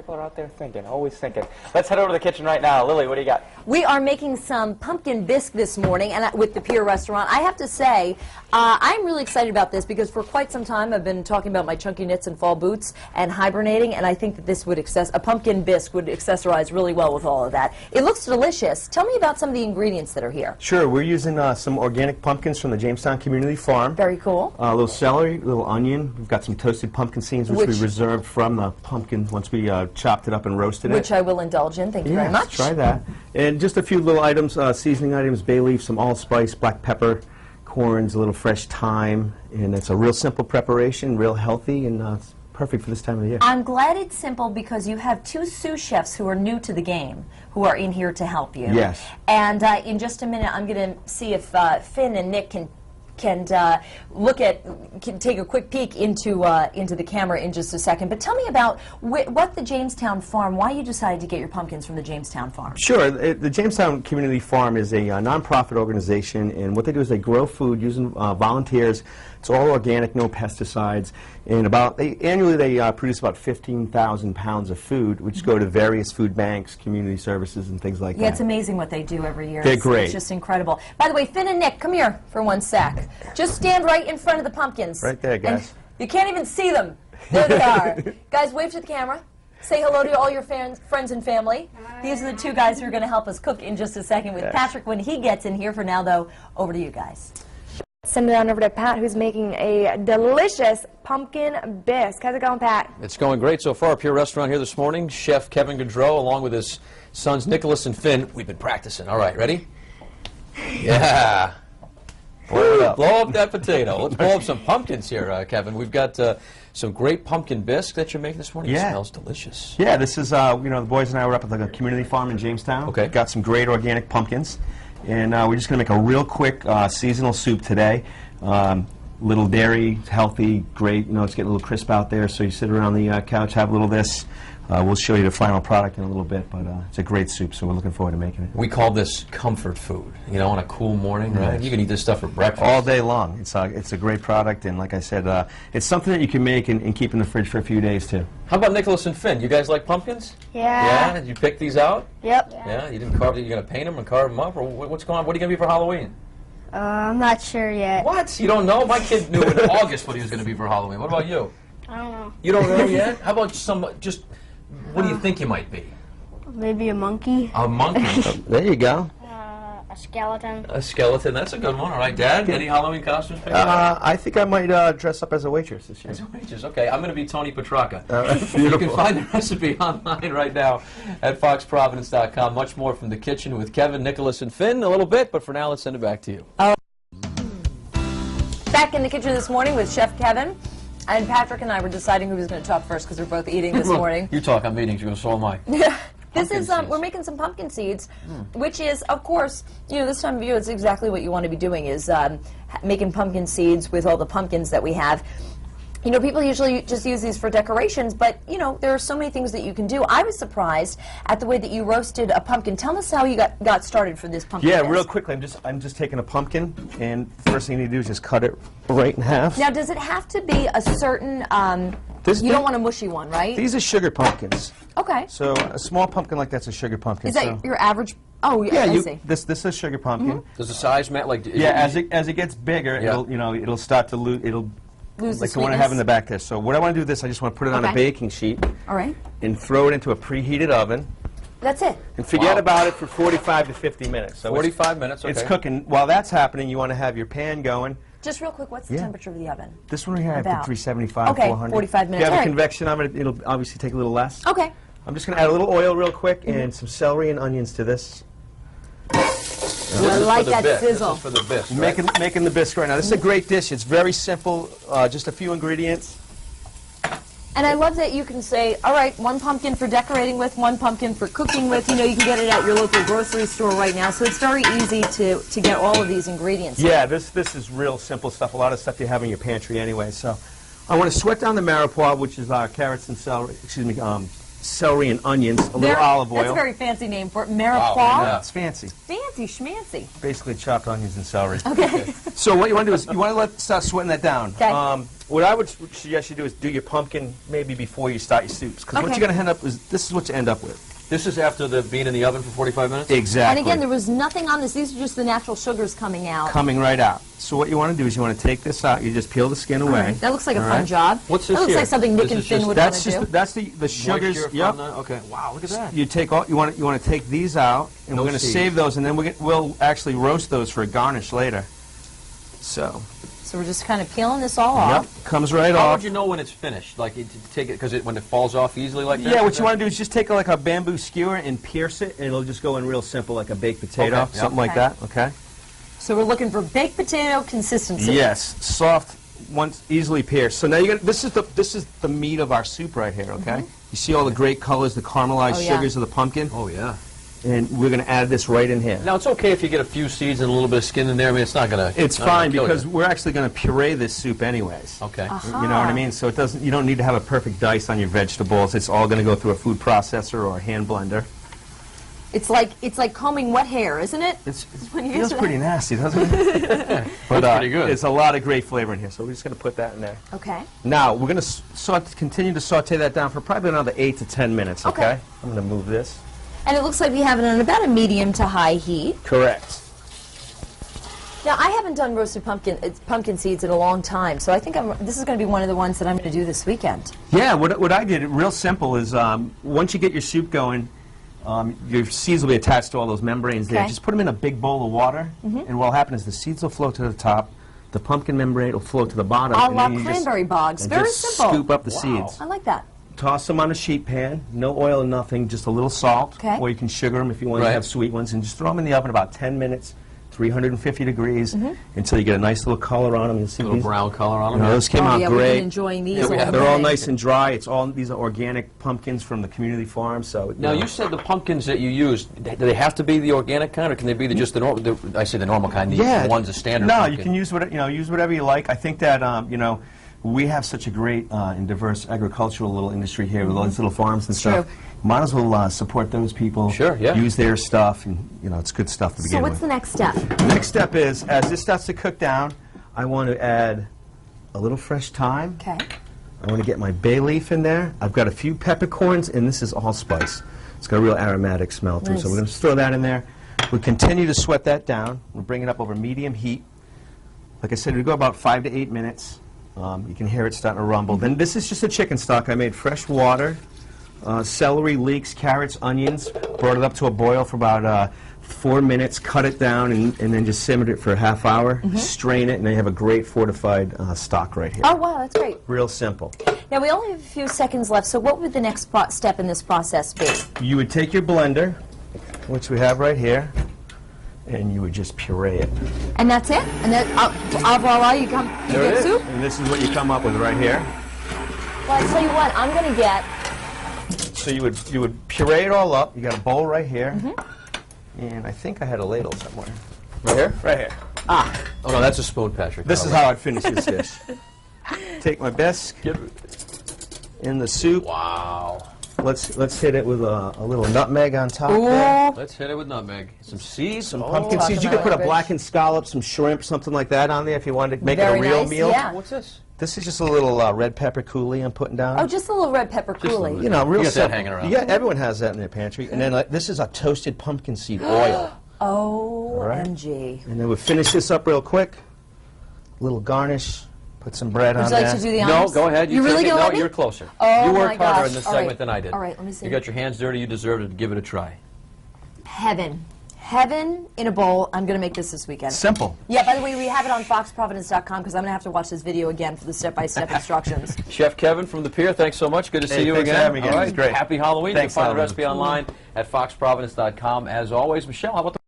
people are out there thinking, always thinking. Let's head over to the kitchen right now. Lily, what do you got? We are making some pumpkin bisque this morning and with the Pier restaurant. I have to say, I'm really excited about this because for quite some time I've been talking about my chunky knits and fall boots and hibernating, and I think that this would a pumpkin bisque would accessorize really well with all of that. It looks delicious. Tell me about some of the ingredients that are here. Sure, we're using some organic pumpkins from the Jamestown Community Farm. Very cool. A little celery, a little onion. We've got some toasted pumpkin seeds, which we reserved from the pumpkin once we chopped it up and roasted it. Which I will indulge in. Thank you very much. Try that. And just a few little items, seasoning items, bay leaf, some allspice, black pepper, corns, a little fresh thyme, and it's a real simple preparation, real healthy, and it's perfect for this time of the year. I'm glad it's simple because you have two sous chefs who are new to the game who are in here to help you. Yes. And in just a minute, I'm going to see if Finn and Nick can take a quick peek into the camera in just a second. But tell me about what the Jamestown Farm, why you decided to get your pumpkins from the Jamestown Farm. Sure. The Jamestown Community Farm is a nonprofit organization, and what they do is they grow food using volunteers. It's all organic, no pesticides, and annually they produce about 15,000 pounds of food, which go to various food banks, community services, and things like that. Yeah, it's amazing what they do every year. They're great. It's just incredible. By the way, Finn and Nick, come here for one sec. Just stand right in front of the pumpkins. Right there, guys. And you can't even see them. There they are. Guys, wave to the camera. Say hello to all your friends and family. Hi. These are the two guys who are going to help us cook in just a second with Patrick when he gets in here. For now, though, over to you guys. Send it on over to Pat, who's making a delicious pumpkin bisque. How's it going, Pat? It's going great so far. Pier restaurant here this morning. Chef Kevin Gaudreau, along with his sons Nicholas and Finn. We've been practicing. All right, ready? Yeah. Blow up that potato. Let's blow up some pumpkins here, Kevin. We've got some great pumpkin bisque that you're making this morning. Yeah. It smells delicious. Yeah, this is, the boys and I were up at the community farm in Jamestown. Okay. Got some great organic pumpkins. And we're just going to make a real quick seasonal soup today. Little dairy, healthy, great. It's getting a little crisp out there, so you sit around the couch, have a little of this. We'll show you the final product in a little bit, but it's a great soup, so we're looking forward to making it. We call this comfort food, on a cool morning, right? You can eat this stuff for breakfast. All day long. It's a great product, and like I said, it's something that you can make and keep in the fridge for a few days, too. How about Nicholas and Finn? You guys like pumpkins? Yeah. Yeah? Did you pick these out? Yep. Yeah? You didn't carve them? You're going to paint them and carve them up? Or what's going on? What are you going to be for Halloween? I'm not sure yet. What? You don't know? My kid knew in August what he was going to be for Halloween. What about you? I don't know. You don't know yet? How about what do you think you might be? Maybe a monkey. A monkey? There you go. A skeleton. A skeleton. That's a good one. All right, Dad, any Halloween costumes? I think I might dress up as a waitress this year. As a waitress. Okay, I'm going to be Tony Petrarca. Beautiful. You can find the recipe online right now at foxprovidence.com. Much more from the kitchen with Kevin, Nicholas, and Finn in a little bit, but for now, let's send it back to you. Back in the kitchen this morning with Chef Kevin. And Patrick and I were deciding who was going to talk first because we're both eating this morning. You talk, I'm eating, so am I. This is, we're making some pumpkin seeds, which is, of course, this time of year, it's exactly what you want to be doing, is making pumpkin seeds with all the pumpkins that we have. People usually just use these for decorations, but, there are so many things that you can do. I was surprised at the way that you roasted a pumpkin. Tell us how you got started for this pumpkin. Yeah, real quickly, I'm just taking a pumpkin, and the first thing you need to do is just cut it right in half. Now, does it have to be a certain, you don't want a mushy one, right? These are sugar pumpkins. Okay. So a small pumpkin like that's a sugar pumpkin. Is that your average? Oh, yeah, I see. This is a sugar pumpkin. Does the size matter? As it gets bigger, it'll start to lose. It'll lose like the the one I have in the back there. So what I want to do with this, I just want to put it on a baking sheet. All right. And throw it into a preheated oven. That's it. And forget about it for 45 to 50 minutes. So 45 minutes, okay. It's cooking. While that's happening, you want to have your pan going. Just real quick, what's the temperature of the oven? This one here, I have 375, okay, 400. 45 minutes. If you have a convection oven, it'll obviously take a little less. Okay. I'm just going to add a little oil real quick and some celery and onions to this. I like that sizzle. This is for the bisque, right? Making the bisque right now. This is a great dish. It's very simple, just a few ingredients. And I love that you can say, all right, one pumpkin for decorating with, one pumpkin for cooking with. You can get it at your local grocery store right now. So it's very easy to get all of these ingredients. Yeah, this is real simple stuff. A lot of stuff you have in your pantry anyway. So I want to sweat down the mirepoix, which is our carrots and celery, celery and onions, a little olive oil. That's a very fancy name for it. Mirepoix. Wow, yeah. It's fancy. Fancy schmancy. Basically chopped onions and celery. Okay. So what you want to do is you want to start sweating that down. Okay. What I would suggest you do is do your pumpkin maybe before you start your soups, because what Okay. you're going to end up is this is what you end up with. This is after the being in the oven for 45 minutes? Exactly. And again, there was nothing on this. These are just the natural sugars coming out. Coming right out. So what you want to do is you want to take this out. You just peel the skin away. Right. That looks like a All fun right. job. What's this That looks here? like something Nick This and is Finn just- would want That's to do. just that's the sugars. Moisture Yep. from the, okay. Wow, look at that. You take all you want to take these out, and No we're going to seeds. save those, and then we'll actually roast those for a garnish later. So. So we're just kind of peeling this all Yep. off. Comes right How off. would you know when it's finished? Like, take it because when it falls off easily like that? Yeah, what you want to do is just take like a bamboo skewer and pierce it, and it'll just go in real simple, like a baked potato, Okay, yep. something like Okay. that. Okay. So we're looking for baked potato consistency. Yes, soft, once easily pierced. So now you're gonna. This is the meat of our soup right here. Okay. You see all the great colors, the caramelized Oh, yeah. sugars of the pumpkin, Oh, yeah. and we're gonna add this right in here. Now, it's okay if you get a few seeds and a little bit of skin in there. I mean, it's not going to... It's fine because we're actually going to puree this soup anyways. Okay. You know what I mean? So it doesn't. You don't need to have a perfect dice on your vegetables. It's all going to go through a food processor or a hand blender. It's like combing wet hair, isn't it? It When you feels get to pretty nasty, doesn't it? But pretty good. It's a lot of great flavor in here, so we're just going to put that in there. Okay. Now we're going to continue to saute that down for probably another 8 to 10 minutes. Okay. Okay. I'm going to move this. And it looks like we have it on about a medium to high heat. Correct. Now, I haven't done roasted pumpkin seeds in a long time, so I think this is going to be one of the ones that I'm going to do this weekend. Yeah. What I did, real simple, is once you get your soup going, your seeds will be attached to all those membranes there. Okay. Just put them in a big bowl of water, and what'll happen is the seeds will float to the top, the pumpkin membrane will float to the bottom. A and la then you just- cranberry bogs. and Very just simple. Scoop up the seeds. I like that. Toss them on a sheet pan, no oil, nothing, just a little salt, Okay. or you can sugar them if you want Right. to have sweet ones, and just throw them in the oven about 10 minutes, 350 degrees, until you get a nice little color on them. You'll see A little these, brown color on you them. know, those came Oh, out yeah, we've great. been enjoying these. Yeah, we all have. They're all day. nice and dry. These are organic pumpkins from the community farm. So Now, you said the pumpkins that you use, do they have to be the organic kind, or can they be just the normal, I say the normal kind, the ones, the standard No, pumpkin? you can use use whatever you like. I think that we have such a great and diverse agricultural little industry here with all these little farms and stuff. true. Might as well support those people. Sure, yeah. Use their stuff, and it's good stuff to So begin what's with. the next step? Next step is, as this starts to cook down, I want to add a little fresh thyme. Okay. I want to get my bay leaf in there. I've got a few peppercorns, and this is allspice. It's got a real aromatic smell to it, so Nice. we're going to throw that in there. We continue to sweat that down. We'll bring it up over medium heat. Like I said, we go about 5 to 8 minutes. You can hear it starting to rumble. Then this is just a chicken stock. I made fresh water, celery, leeks, carrots, onions. Brought it up to a boil for about 4 minutes. Cut it down and then just simmered it for a half hour. Strain it, and then you have a great fortified stock right here. Oh, wow, that's great. Real simple. Now, we only have a few seconds left, so what would the next step in this process be? You would take your blender, which we have right here, and you would just puree it. And that's it? And then, voila, you get soup? And this is what you come up with right here. Well, I tell you what, I'm going to get... So you would puree it all up. You got a bowl right here, and I think I had a ladle somewhere. Right here? Right here. Oh, no, that's a spoon, Patrick. This is how I'd finish this dish. Take my Bisque in the soup. Wow. Let's hit it with a little nutmeg on top there. Let's hit it with nutmeg. Some seeds. Some pumpkin seeds. You about could put a rubbish. blackened scallop, some shrimp, something like that on there if you wanted to make Very it a real nice, meal. yeah. What's this? This is just a little red pepper coulis I'm putting down. Oh, just a little red pepper a coulis. little. You know, real You got that simple. hanging around. Yeah, everyone has that in their pantry. And then this is a toasted pumpkin seed oil. OMG. And then we'll finish this up real quick. Little garnish. Put some bread Would on you like there. to do the No, honors? go ahead. You really take it. gonna No, let me? you're closer. Oh, you my worked harder gosh. in this All right. segment than I did. All right, let me see. You got your hands dirty. You deserve to give it a try. Heaven. Heaven in a bowl. I'm going to make this weekend. Simple. Yeah, by the way, we have it on foxprovidence.com because I'm going to have to watch this video again for the step-by-step instructions. Chef Kevin from the Pier, thanks so much. Good to see Hey, you thanks again. for having me again. All It was great. Happy Halloween. Thanks, you can find the Halloween. recipe online at foxprovidence.com. As always, Michelle, how about the